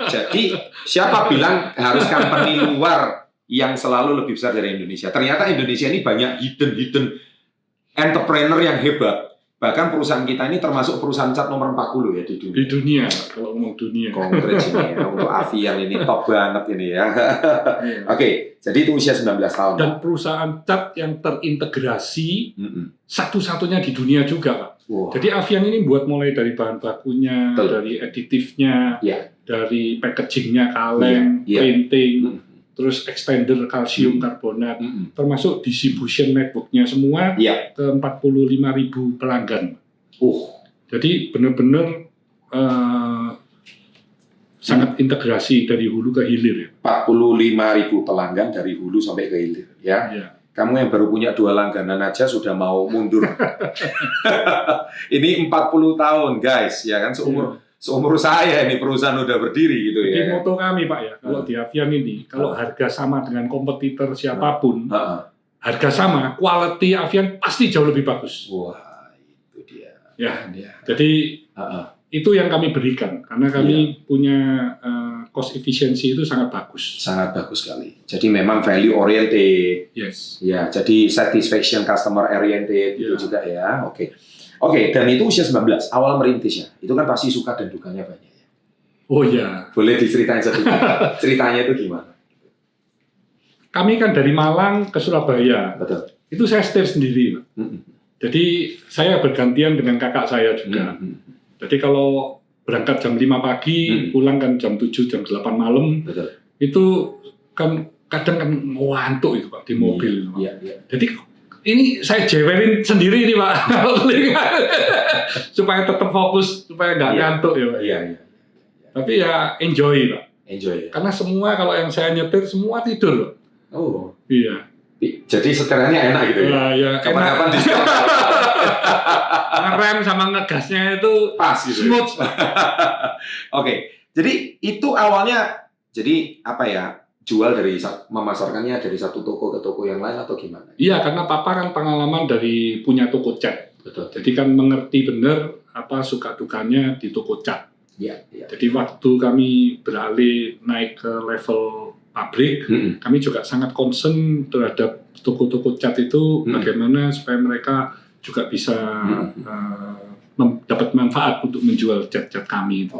Jadi, siapa bilang harus company luar yang selalu lebih besar dari Indonesia? Ternyata Indonesia ini banyak hidden entrepreneur yang hebat. Bahkan perusahaan kita ini termasuk perusahaan cat nomor 40 ya di dunia. Di dunia, kalau ngomong dunia. Congrats ini ya, untuk Avian ini top banget ini ya. Oke, jadi itu usia 19 tahun. Dan perusahaan cat yang terintegrasi satu-satunya di dunia juga, Pak. Jadi Avian ini buat mulai dari bahan bakunya, dari aditifnya, dari packagingnya, kaleng, printing, terus extender kalsium karbonat, termasuk distribution network-nya semua ke 45.000 pelanggan. Jadi benar-benar sangat integrasi dari hulu ke hilir. 45.000 pelanggan dari hulu sampai ke hilir, ya. Kamu yang baru punya 2 langganan aja sudah mau mundur. Ini 40 tahun, guys, ya kan seumur saya ini perusahaan udah berdiri gitu ya. Jadi moto kami Pak ya, kalau di Avian ini, kalau harga sama dengan kompetitor siapapun, harga sama, quality Avian pasti jauh lebih bagus. Wah, itu dia. Jadi itu yang kami berikan, karena kami punya cost efficiency itu sangat bagus. Sangat bagus sekali. Jadi memang value oriented. Ya, jadi satisfaction customer oriented itu juga ya. Oke, dan itu usia 19, awal merintisnya. Itu kan pasti suka dan dukanya banyak ya. Oh ya. Boleh diceritain sedikit. Ceritanya itu gimana? Kami kan dari Malang ke Surabaya. Betul. Itu saya setir sendiri, Pak. Jadi saya bergantian dengan kakak saya juga. Jadi kalau berangkat jam 5 pagi, pulang kan jam 7, jam 8 malam. Betul. Itu kan kadang kan ngantuk itu Pak di mobil. Jadi ini saya jewerin sendiri nih Pak, supaya tetap fokus, supaya nggak ngantuk ya Pak. Tapi ya enjoy Pak. Karena semua kalau yang saya nyetir semua tidur Pak. Iya. Jadi setirnya enak gitu ya? Kapan-kapan di stop. Ngerem sama ngegasnya itu pas gitu. Smooth. Oke, jadi itu awalnya jadi apa ya? Jual dari memasarkannya dari satu toko ke toko yang lain atau gimana? Iya, karena Papa kan pengalaman dari punya toko cat. Betul. Jadi kan mengerti benar apa suka dukanya di toko cat. Jadi waktu kami beralih naik ke level pabrik, kami juga sangat concern terhadap toko-toko cat itu bagaimana supaya mereka juga bisa dapat manfaat untuk menjual cat-cat kami itu.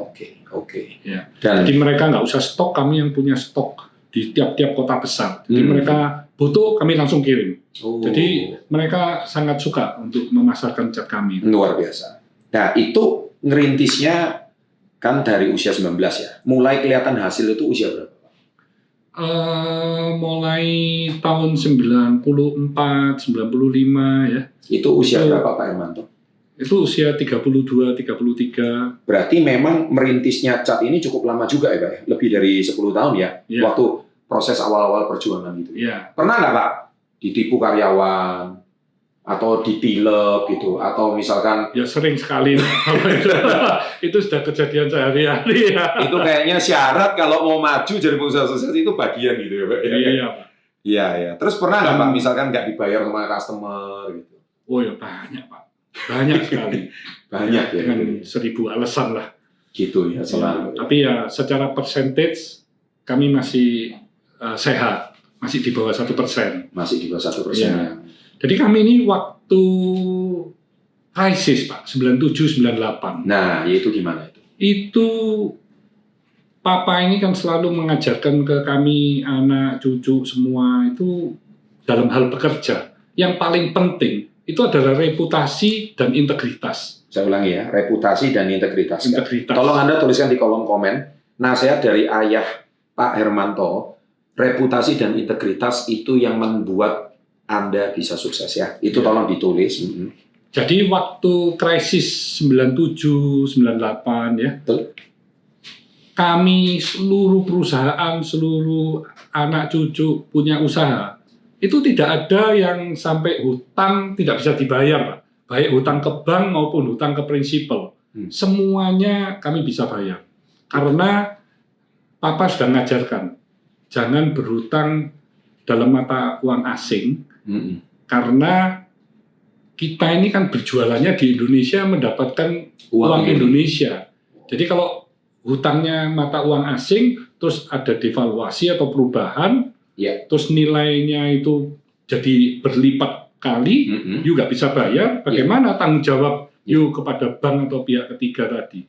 Oke. Ya. Jadi mereka nggak usah stok, kami yang punya stok di tiap-tiap kota besar. Jadi mereka butuh, kami langsung kirim. Jadi mereka sangat suka untuk memasarkan cat kami. Luar biasa. Nah itu ngerintisnya kan dari usia 19 ya. Mulai kelihatan hasil itu usia berapa? Mulai tahun 94, 95 ya. Itu usia berapa Pak Hermanto? Itu usia 32, 33. Berarti memang merintisnya cat ini cukup lama juga ya Pak? Lebih dari 10 tahun ya? Waktu proses awal-awal perjuangan itu. Pernah nggak Pak ditipu karyawan? Atau ditilep gitu? Atau misalkan... Ya sering sekali. Itu sudah kejadian sehari-hari ya. Itu kayaknya syarat kalau mau maju jadi pengusaha sukses itu bagian gitu ya Pak? Iya Pak. Iya. Terus pernah nggak Pak misalkan nggak dibayar sama customer gitu? Oh ya banyak Pak. Banyak sekali. Banyak ya. Dengan 1000 alasan lah. Gitu ya selalu. Tapi ya secara percentage kami masih sehat, masih di bawah 1%. Masih di bawah 1%. Ya. Jadi kami ini waktu krisis Pak, 97-98. Nah, itu gimana itu? Itu Papa ini kan selalu mengajarkan ke kami, anak, cucu semua itu dalam hal bekerja. Yang paling penting itu adalah reputasi dan integritas. Saya ulangi ya, reputasi dan integritas. Integritas. Tolong Anda tuliskan di kolom komen, nasihat dari ayah Pak Hermanto, reputasi dan integritas itu yang membuat Anda bisa sukses ya. Itu tolong ditulis. Jadi waktu krisis 97-98 ya, Betul. kami seluruh perusahaan, seluruh anak cucu punya usaha, itu tidak ada yang sampai hutang tidak bisa dibayar, Pak. Baik hutang ke bank maupun hutang ke prinsipal. Semuanya kami bisa bayar. Karena Papa sudah mengajarkan, jangan berhutang dalam mata uang asing, karena kita ini kan berjualannya di Indonesia mendapatkan uang Indonesia. Jadi kalau hutangnya mata uang asing, terus ada devaluasi atau perubahan, terus nilainya itu jadi berlipat kali, you nggak bisa bayar, bagaimana tanggung jawab you kepada bank atau pihak ketiga tadi?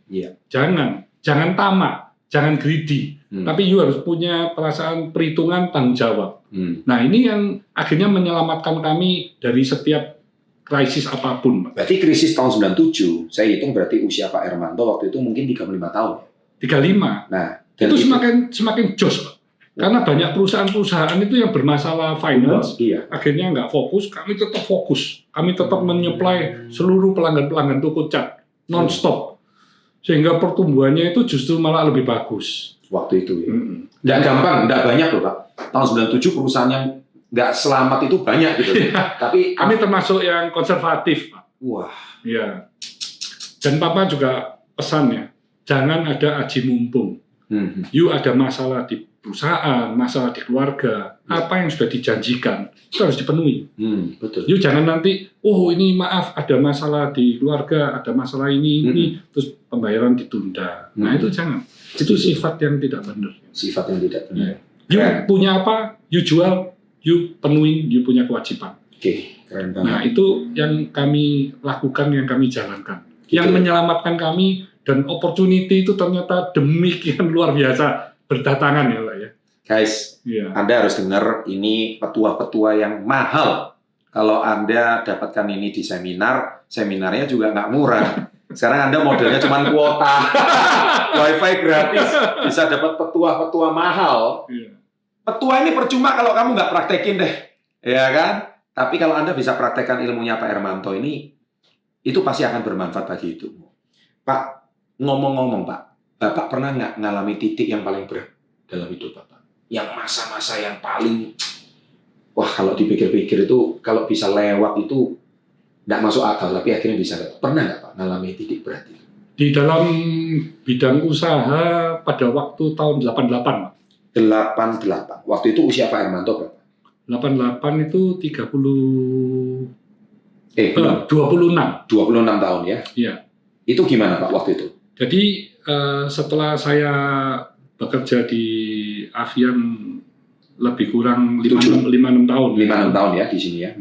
Jangan tamak, jangan greedy, tapi you harus punya perasaan perhitungan tanggung jawab. Nah ini yang akhirnya menyelamatkan kami dari setiap krisis apapun. Berarti krisis tahun 97, saya hitung berarti usia Pak Hermanto waktu itu mungkin 35 tahun. 35. Nah, itu semakin jos, Pak. Karena banyak perusahaan-perusahaan itu yang bermasalah finance, akhirnya nggak fokus, kami tetap fokus. Kami tetap menyuplai seluruh pelanggan-pelanggan toko cat, non-stop. Sehingga pertumbuhannya itu justru malah lebih bagus. Waktu itu ya. Nggak gampang, nggak banyak loh Pak. Tahun 97 perusahaan yang nggak selamat itu banyak gitu. Tapi kami termasuk yang konservatif, Pak. Wah. Ya. Dan Papa juga pesannya, jangan ada aji mumpung. You ada masalah di perusahaan, masalah di keluarga, apa yang sudah dijanjikan itu harus dipenuhi. Betul. You jangan nanti, oh ini maaf ada masalah di keluarga, ada masalah ini, terus pembayaran ditunda. Nah itu jangan. Itu sifat yang tidak benar. Sifat yang tidak benar. You punya apa, you jual, you penuhi, you punya kewajiban. Oke, keren banget. Nah itu yang kami lakukan, yang kami jalankan. Yang menyelamatkan kami, dan opportunity itu ternyata demikian luar biasa berdatangan ya Pak ya. Guys, Anda harus dengar ini petua-petua yang mahal. Kalau Anda dapatkan ini di seminar, seminarnya juga nggak murah. Sekarang Anda modelnya cuma kuota, wifi gratis, bisa dapat petua-petua mahal. Petua ini percuma kalau kamu nggak praktekin deh, ya kan? Tapi kalau Anda bisa praktekkan ilmunya Pak Hermanto ini, itu pasti akan bermanfaat bagi hidupmu. Pak, ngomong-ngomong Pak, Bapak pernah nggak ngalami titik yang paling berat dalam hidup Bapak? Yang masa-masa yang paling, wah kalau dipikir-pikir itu, kalau bisa lewat itu nggak masuk akal, tapi akhirnya bisa lewat. Pernah nggak Pak ngalami titik berat itu? Di dalam bidang usaha pada waktu tahun 88 Pak. 88. Waktu itu usia Pak Hermanto berapa? 88 itu 26. 26 tahun ya? Iya. Itu gimana Pak waktu itu? Jadi setelah saya bekerja di Avian lebih kurang 5-6 tahun. 5-6 tahun ya di sini ya?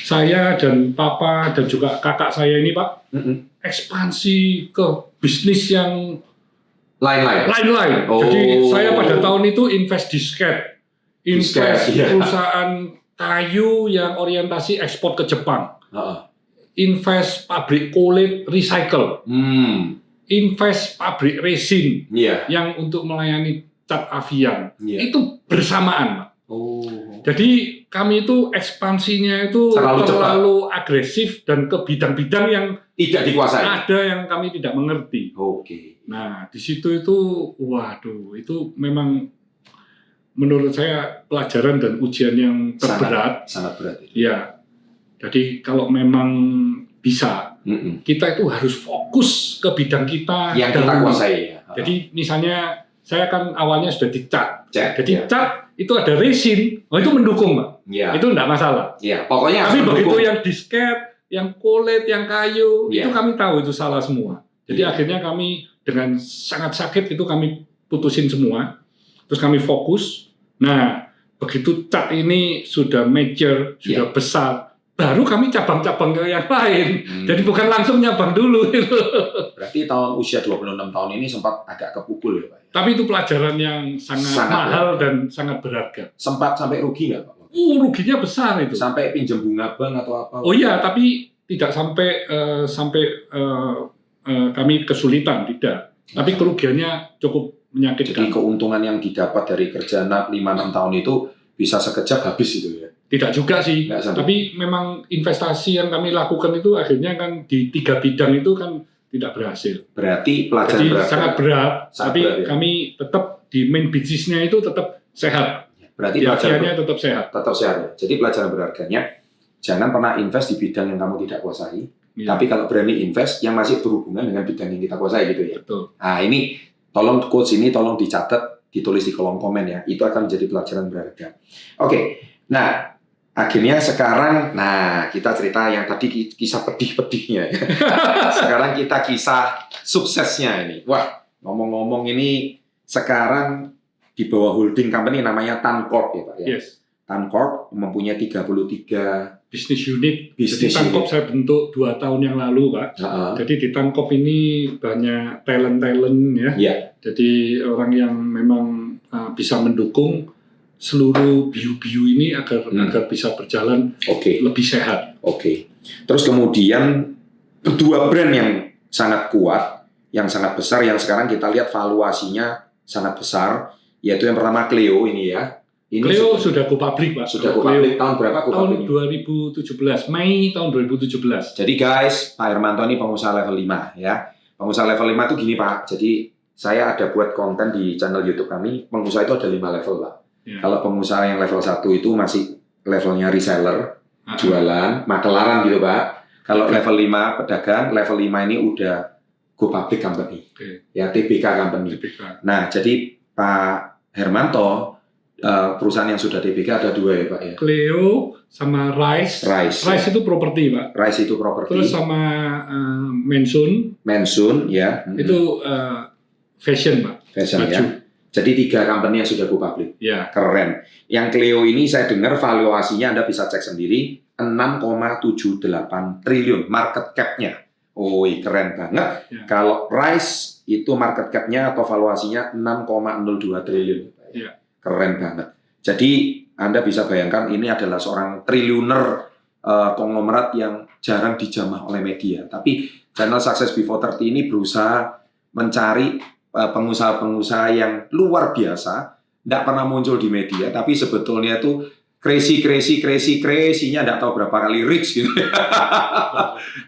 Saya dan Papa dan juga kakak saya ini Pak, ekspansi ke bisnis yang lain-lain. Jadi saya pada tahun itu invest disket, perusahaan kayu yang orientasi ekspor ke Jepang. Invest pabrik kulit recycle, invest pabrik resin yang untuk melayani cat Avian, itu bersamaan, Pak. Jadi kami itu ekspansinya itu terlalu agresif dan ke bidang-bidang yang tidak dikuasai. Ada yang kami tidak mengerti. Nah di situ itu, waduh, itu memang menurut saya pelajaran dan ujian yang terberat. Sangat berat. Ya. Jadi kalau memang bisa, kita itu harus fokus ke bidang kita yang kita kuasai. Jadi misalnya saya kan awalnya sudah dicat. Jadi cat itu ada resin, itu mendukung Pak. Itu enggak masalah. Pokoknya. Tapi begitu yang disket, yang kulit, yang kayu, itu kami tahu itu salah semua. Jadi akhirnya kami dengan sangat sakit itu kami putusin semua. Terus kami fokus. Nah, begitu cat ini sudah mature, sudah besar, baru kami cabang-cabang ke yang lain. Jadi bukan langsung nyabang dulu gitu. Berarti usia 26 tahun ini sempat agak kepukul ya Pak? Tapi itu pelajaran yang sangat mahal dan sangat berharga. Sempat sampai rugi nggak Pak? Ruginya besar itu. Sampai pinjam bunga bank atau apa? Oh iya, tapi tidak sampai kami kesulitan, tidak. Tapi kerugiannya cukup menyakitkan. Jadi keuntungan yang didapat dari kerja 5-6 tahun itu bisa sekejap habis itu ya? Tidak juga sih, tapi memang investasi yang kami lakukan itu akhirnya kan di 3 bidang itu kan tidak berhasil. Berarti pelajaran berat. Sangat berat, tapi berat, ya? Kami tetap di main bisnisnya itu tetap sehat. Berarti pelajarannya tetap sehat. Tetap sehat ya. Jadi pelajaran berharganya, jangan pernah invest di bidang yang kamu tidak kuasai. Ya. Tapi kalau berani invest yang masih berhubungan dengan bidang yang kita kuasai gitu ya. Betul. Nah ini, tolong quotes ini tolong dicatat, ditulis di kolom komen ya. Itu akan menjadi pelajaran berharga. Oke, nah akhirnya sekarang, nah kita cerita yang tadi kisah pedih-pedihnya ya. Sekarang kita kisah suksesnya ini. Wah, ngomong-ngomong ini sekarang di bawah holding company namanya Tancorp ya Pak ya. Yes. Tancorp mempunyai 33 bisnis unit. Jadi Tancorp saya bentuk 2 tahun yang lalu Pak. Jadi di Tancorp ini banyak talent-talent ya. Yeah. Jadi orang yang memang bisa mendukung seluruh bio-bio ini agar bisa berjalan lebih sehat. Terus kemudian kedua brand yang sangat kuat, yang sangat besar, yang sekarang kita lihat valuasinya sangat besar, yaitu yang pertama Cleo ini ya. Clio sudah go public Pak. Sudah go public tahun berapa go public? Tahun 2017, Mei tahun 2017. Jadi guys, Pak Hermanto ini pengusaha level 5 ya. Pengusaha level 5 itu gini Pak, jadi saya ada buat konten di channel YouTube kami, pengusaha itu ada 5 level Pak. Ya. Kalau pengusaha yang level 1 itu masih levelnya reseller, jualan, makelaran gitu Pak. Kalau level 5 pedagang, level 5 ini udah go public company. Ya, TBK company. Nah, jadi Pak Hermanto, perusahaan yang sudah TBK ada 2 ya Pak ya. Cleo sama Rise itu properti Pak. Rise itu properti. Terus sama Mansun ya. Itu fashion Pak. Fashion ya. Jadi 3 company yang sudah go public. Ya. Keren. Yang Cleo ini saya dengar valuasinya Anda bisa cek sendiri 6,78 triliun market cap-nya. Keren banget. Ya. Kalau Rise itu market cap-nya atau valuasinya 6,02 triliun. Ya. Keren banget. Jadi Anda bisa bayangkan ini adalah seorang triliuner konglomerat yang jarang dijamah oleh media. Tapi channel Success Before 30 ini berusaha mencari pengusaha-pengusaha yang luar biasa, tidak pernah muncul di media, tapi sebetulnya itu crazy-nya tidak tahu berapa kali rich gitu.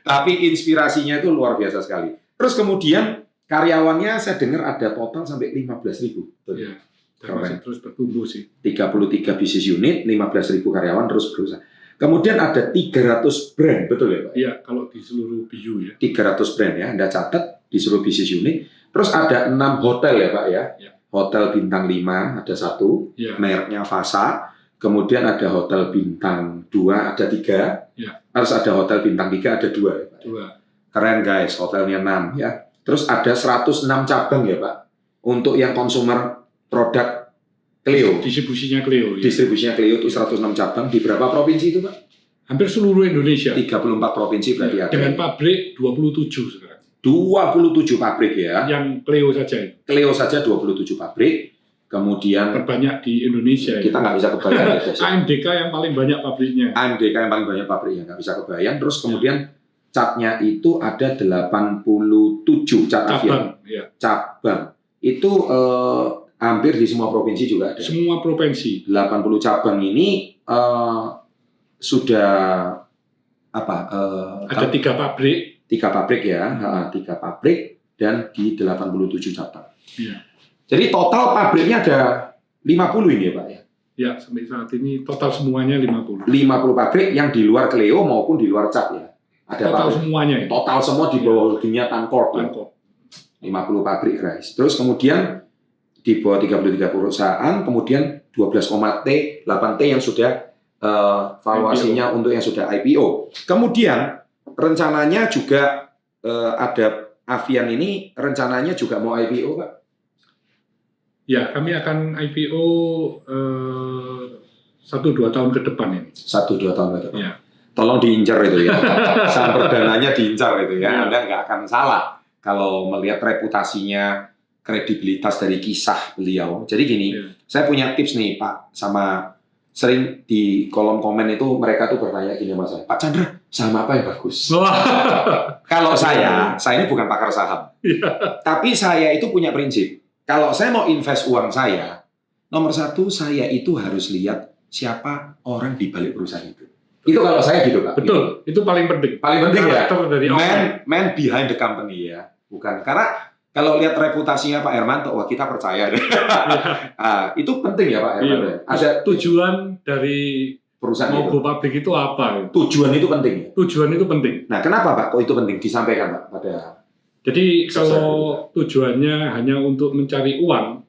Tapi inspirasinya itu luar biasa sekali. Terus kemudian karyawannya saya dengar ada total sampai 15.000. Ya. Dan terus bertumbuh sih. 33 bisnis unit, 15.000 karyawan terus berusaha. Kemudian ada 300 brand, betul ya Pak? Iya, kalau di seluruh bio ya. 300 brand ya, Anda catat di seluruh bisnis unit. Terus ada 6 hotel ya Pak ya. Ya. Hotel bintang 5 ada 1, ya. Mereknya Fasa. Kemudian ada hotel bintang 2 ada 3. Ya. Terus ada hotel bintang 3 ada 2 ya Pak. 2. Keren guys, hotelnya 6 ya. Terus ada 106 cabang ya Pak. Untuk yang consumer produk Cleo. Distribusinya Cleo. Ya. Distribusinya Cleo itu 106 cabang di berapa provinsi itu Pak? Hampir seluruh Indonesia. 34 provinsi berarti ada. Dengan pabrik 27 sekarang. 27 pabrik ya. Yang Cleo saja. Cleo saja 27 pabrik. Kemudian terbanyak di Indonesia. Kita nggak bisa kebayang. AMDK yang paling banyak pabriknya. AMDK yang paling banyak pabriknya nggak bisa kebayang. Terus kemudian catnya itu ada 87 cat avian. Ya. Cabang. Itu hampir di semua provinsi juga ada. Semua provinsi. 80 cabang ini sudah apa? Ada 3 pabrik. 3 pabrik ya, 3 pabrik dan di 87 cabang. Ya. Jadi total pabriknya ada 50 ini ya Pak ya? Ya, sampai saat ini total semuanya 50. 50 pabrik yang di luar Cleo maupun di luar Cap ya? Ada total pabrik. Semuanya ya? Total semua di bawah holdingnya Tancorp ya? 50 pabrik guys. Terus kemudian di bawah 33 perusahaan, kemudian 12,8T yang sudah valuasinya IPO. Untuk yang sudah IPO. Kemudian rencananya juga ada Avian ini rencananya juga mau IPO Pak? Ya, kami akan IPO 1-2 tahun ke depan ini. 1-2 tahun ke depan. Ya. tolong diincar itu ya. Saham perdananya diincar itu ya. Iya. Anda nggak akan salah kalau melihat reputasinya, kredibilitas dari kisah beliau. Jadi gini, saya punya tips nih Pak, sama sering di kolom komen itu mereka tuh bertanya gini sama saya, Pak Chandra, saham apa yang bagus? Kalau saya ini bukan pakar saham. Tapi saya itu punya prinsip. Kalau saya mau invest uang saya, nomor satu saya itu harus lihat siapa orang di balik perusahaan itu. Itu kalau saya gitu Pak. Betul, itu paling penting. Paling penting ya. Dari Man behind the company ya. Bukan. Karena kalau lihat reputasinya Pak Hermanto, wah kita percaya deh. Itu penting ya Pak Hermanto. Iya. Ada tujuan dari perusahaan mau itu. go public itu apa? Tujuan itu penting. Tujuan itu penting. Nah, kenapa Pak? Kok itu penting disampaikan Pak pada? Jadi kalau tujuannya hanya untuk mencari uang,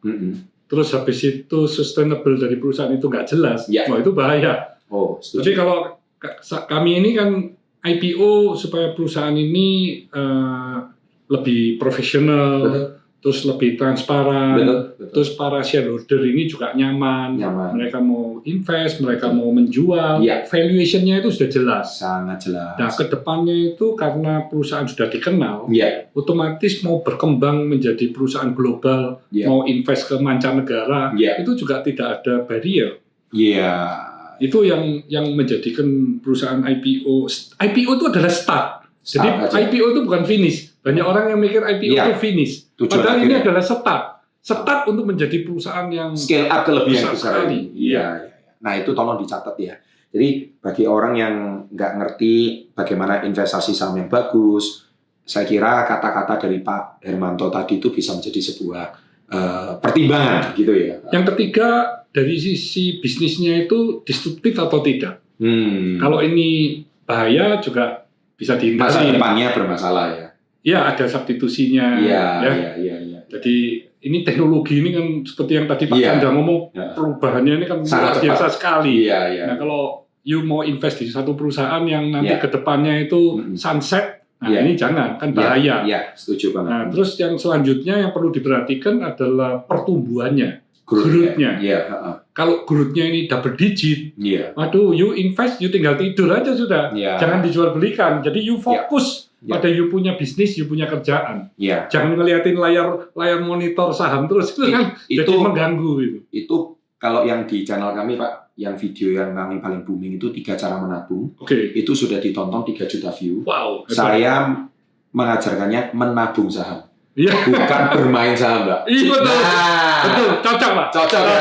terus habis itu sustainable dari perusahaan itu nggak jelas, wah itu bahaya. Jadi kalau kami ini kan IPO supaya perusahaan ini lebih profesional, terus lebih transparan, terus para shareholder ini juga nyaman. Mereka mau invest, mereka mau menjual, valuation-nya itu sudah jelas. Sangat jelas. Nah, kedepannya itu karena perusahaan sudah dikenal, otomatis mau berkembang menjadi perusahaan global, mau invest ke mancanegara, itu juga tidak ada barrier. Itu yang menjadikan perusahaan IPO. IPO itu adalah start. Jadi IPO itu bukan finish. Banyak orang yang mikir IPO itu finish. Padahal ini adalah start untuk menjadi perusahaan yang scale up ke lebih besar sekali. Iya. Nah itu tolong dicatat ya. Jadi bagi orang yang nggak ngerti bagaimana investasi saham yang bagus, saya kira kata-kata dari Pak Hermanto tadi itu bisa menjadi sebuah pertimbangan gitu ya. Yang ketiga dari sisi bisnisnya itu disruptif atau tidak. Kalau ini bahaya juga bisa dihindari. Masa depannya bermasalah ya. Ya ada substitusinya. Iya. Jadi ini teknologi ini kan seperti yang tadi Pak Chandra ngomong, perubahannya ini kan luar biasa sekali. Nah kalau you mau invest di satu perusahaan yang nanti kedepannya itu sunset, ini jangan, kan bahaya. Setuju banget. Nah terus yang selanjutnya yang perlu diperhatikan adalah pertumbuhannya. Growth-nya. Kalau growth-nya ini double digit, waduh, you invest, you tinggal tidur aja sudah. Jangan dijual belikan. Jadi you fokus pada you punya bisnis, you punya kerjaan. Jangan ngeliatin layar monitor saham terus itu kan jadi mengganggu gitu. Itu kalau yang di channel kami Pak, yang video yang kami paling booming itu 3 cara menabung. Itu sudah ditonton 3 juta view. Wow. Saya mengajarkannya menabung saham. Bukan bermain saham, Mbak. Iya betul. Betul, cocok, Pak. Cocok ya.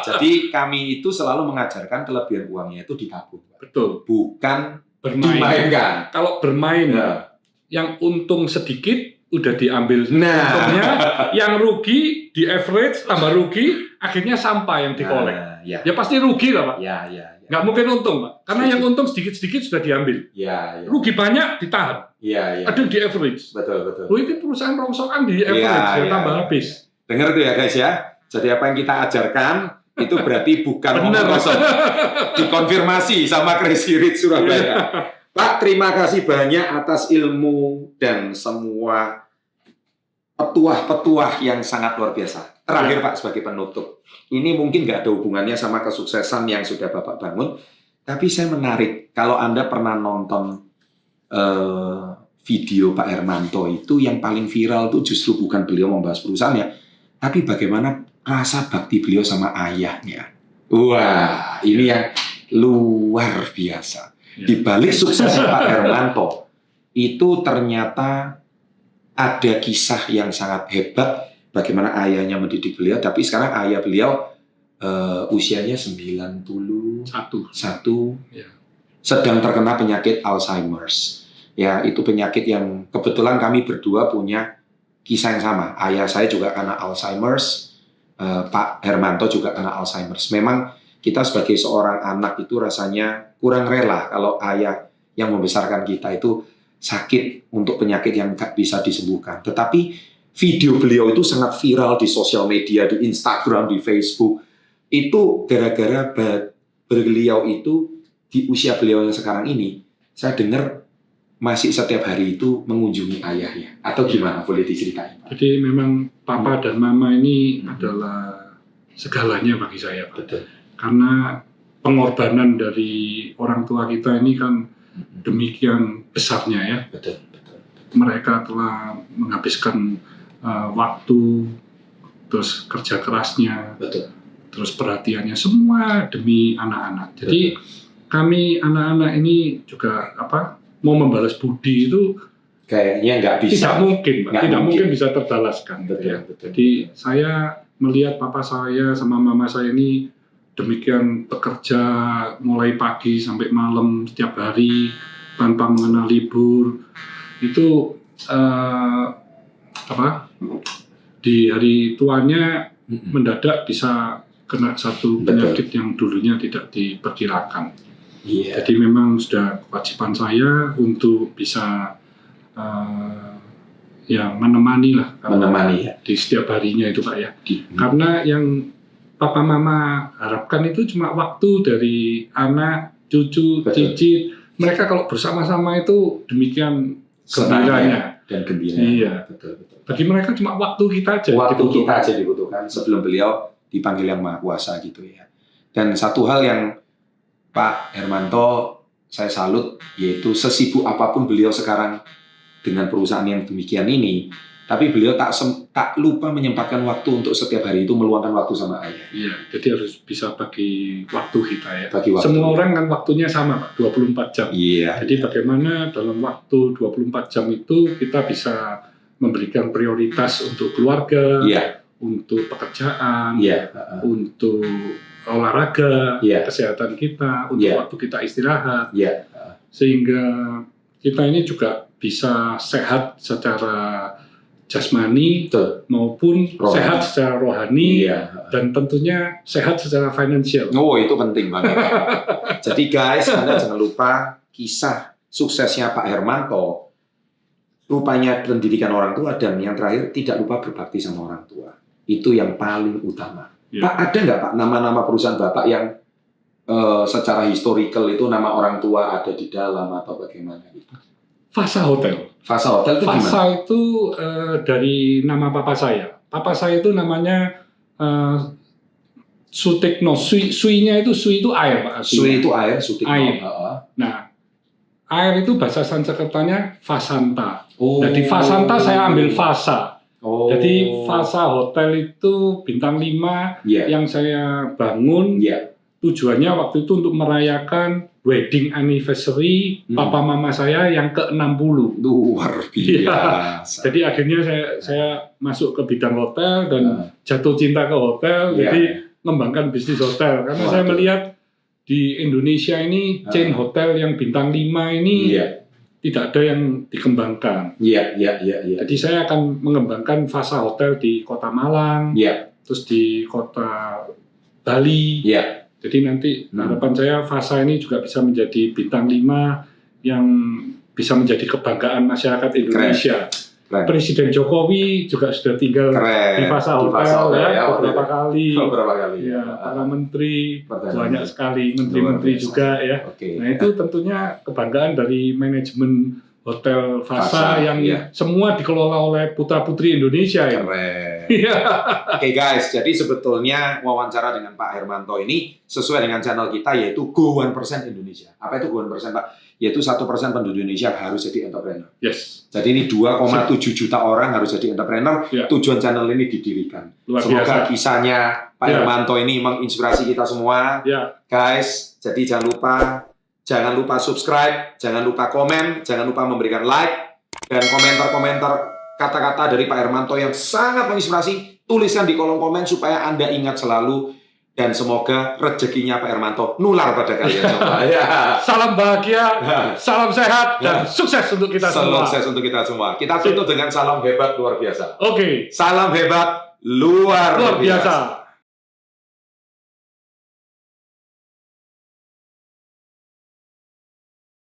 Jadi kami itu selalu mengajarkan kelebihan uangnya itu ditabung, Pak. Betul. Bukan dimainkan. Kalau bermain, yang untung sedikit udah diambil untungnya, yang rugi di average tambah rugi, akhirnya sampah yang dikolek. Ya pasti rugi lah, Pak. Nggak mungkin untung, Pak. Karena yang untung sedikit-sedikit sudah diambil. Rugi banyak ditahan. Ada di average. Betul. Itu perusahaan rongsokan di average, tambah habis. Dengar tuh ya guys ya. Jadi apa yang kita ajarkan itu berarti bukan omong kosong. Dikonfirmasi sama Crazy Rich Surabaya. Pak, terima kasih banyak atas ilmu dan semua petuah-petuah yang sangat luar biasa. Terakhir Pak, sebagai penutup, ini mungkin nggak ada hubungannya sama kesuksesan yang sudah Bapak bangun, tapi saya menarik kalau Anda pernah nonton video Pak Hermanto itu yang paling viral itu justru bukan beliau membahas perusahaannya, tapi bagaimana rasa bakti beliau sama ayahnya. Wah, ini yang luar biasa. Di balik suksesnya Pak Hermanto itu ternyata ada kisah yang sangat hebat bagaimana ayahnya mendidik beliau, tapi sekarang ayah beliau usianya 91, sedang terkena penyakit Alzheimer's. Ya, itu penyakit yang kebetulan kami berdua punya kisah yang sama. Ayah saya juga kena Alzheimer's, Pak Hermanto juga kena Alzheimer's. Memang kita sebagai seorang anak itu rasanya kurang rela kalau ayah yang membesarkan kita itu sakit untuk penyakit yang tak bisa disembuhkan. Tetapi video beliau itu sangat viral di sosial media, di Instagram, di Facebook. Itu gara-gara beliau itu di usia beliau yang sekarang ini, saya dengar masih setiap hari itu mengunjungi ayahnya. Atau gimana, boleh diceritain? Jadi memang papa dan mama ini adalah segalanya bagi saya, Pak. Betul. Karena pengorbanan dari orang tua kita ini kan demikian besarnya ya. Betul. Mereka telah menghabiskan waktu, terus kerja kerasnya, Betul. terus perhatiannya semua demi anak-anak. Jadi kami anak-anak ini juga mau membalas budi itu Kayaknya nggak bisa. tidak mungkin, Pak. Nggak tidak mungkin. mungkin bisa terbalaskan. Betul, Ya. betul. Jadi saya melihat papa saya sama mama saya ini demikian bekerja mulai pagi sampai malam setiap hari tanpa mengenal libur. Itu di hari tuanya mendadak bisa kena satu penyakit yang dulunya tidak diperkirakan. Iya. Jadi memang sudah kewajiban saya untuk bisa menemani lah, Menemani ya. di setiap harinya itu Pak ya. Karena yang papa mama harapkan itu cuma waktu dari anak, cucu, Betul. cicit. Mereka kalau bersama-sama itu demikian gembiranya. Dan gembira. Iya. Betul. Bagi mereka cuma waktu kita aja. Waktu dibutuhkan. kita aja dibutuhkan sebelum beliau dipanggil Yang Maha Kuasa gitu ya. Dan satu hal yang Pak Hermanto saya salut, yaitu sesibuk apapun beliau sekarang dengan perusahaan yang demikian ini, tapi beliau tak lupa menyempatkan waktu untuk setiap hari itu meluangkan waktu sama ayah. Iya, jadi harus bisa bagi waktu kita ya. Bagi waktu. Semua orang kan waktunya sama Pak, 24 jam. Iya. Jadi bagaimana dalam waktu 24 jam itu kita bisa memberikan prioritas untuk keluarga, Iya. untuk pekerjaan, Iya. untuk olahraga, Iya. kesehatan kita, untuk Iya. waktu kita istirahat, Iya. sehingga kita ini juga bisa sehat secara jasmani Betul. maupun Rohani. sehat secara rohani, Iya. dan tentunya sehat secara finansial. Oh, itu penting banget. Jadi guys, Anda jangan lupa kisah suksesnya Pak Hermanto. Rupanya pendidikan orang tua, dan yang terakhir tidak lupa berbakti sama orang tua. Itu yang paling utama. Ya. Pak, ada nggak Pak nama-nama perusahaan Bapak yang secara historical itu nama orang tua ada di dalam atau bagaimana gitu? Fasa Hotel. Fasa Hotel itu Fasa gimana? itu dari nama papa saya. Papa saya itu namanya Sutikno. Sui-nya itu air Pak. Sui itu air, Sutikno. Air. Nah, air itu bahasa Sanskertanya Fasanta. Oh. Jadi Fasanta saya ambil Fasa. Oh. Jadi Fasa Hotel itu bintang 5 Iya. yang saya bangun. Iya. Tujuannya waktu itu untuk merayakan wedding anniversary papa mama saya yang ke-60. Luar biasa. Jadi akhirnya saya masuk ke bidang hotel dan jatuh cinta ke hotel. Iya. Jadi mengembangkan bisnis hotel. Karena saya melihat di Indonesia ini chain hotel yang bintang 5 ini tidak ada yang dikembangkan. Iya. Jadi saya akan mengembangkan Fasa Hotel di Kota Malang, terus di Kota Bali. Iya. Jadi nanti harapan saya Fasa ini juga bisa menjadi bintang 5 yang bisa menjadi kebanggaan masyarakat Indonesia. Keren. Presiden Jokowi juga sudah tinggal di Fasa Hotel ya, beberapa kali. Ya, para menteri banyak sekali, menteri-menteri juga ya. Nah itu tentunya kebanggaan dari manajemen Hotel Fasa yang semua dikelola oleh putra-putri Indonesia ya. Keren. Oke guys, jadi sebetulnya wawancara dengan Pak Hermanto ini sesuai dengan channel kita, yaitu Go 1% Indonesia. Apa itu Go 1% Pak? Yaitu 1% penduduk Indonesia harus jadi entrepreneur. Yes. Jadi ini 2,7 juta orang harus jadi entrepreneur. Ya. Tujuan channel ini didirikan. Luar Semoga biasa. kisahnya Pak Hermanto ini menginspirasi kita semua. Ya. Guys, jadi jangan lupa subscribe, jangan lupa komen, jangan lupa memberikan like, dan komentar-komentar kata-kata dari Pak Hermanto yang sangat menginspirasi, tuliskan di kolom komen supaya Anda ingat selalu, dan semoga rezekinya Pak Hermanto nular pada kalian semua. Salam bahagia, salam sehat, dan sukses untuk kita semua. Sukses untuk kita semua. Kita tutup dengan salam hebat luar biasa. Oke. Salam hebat luar biasa.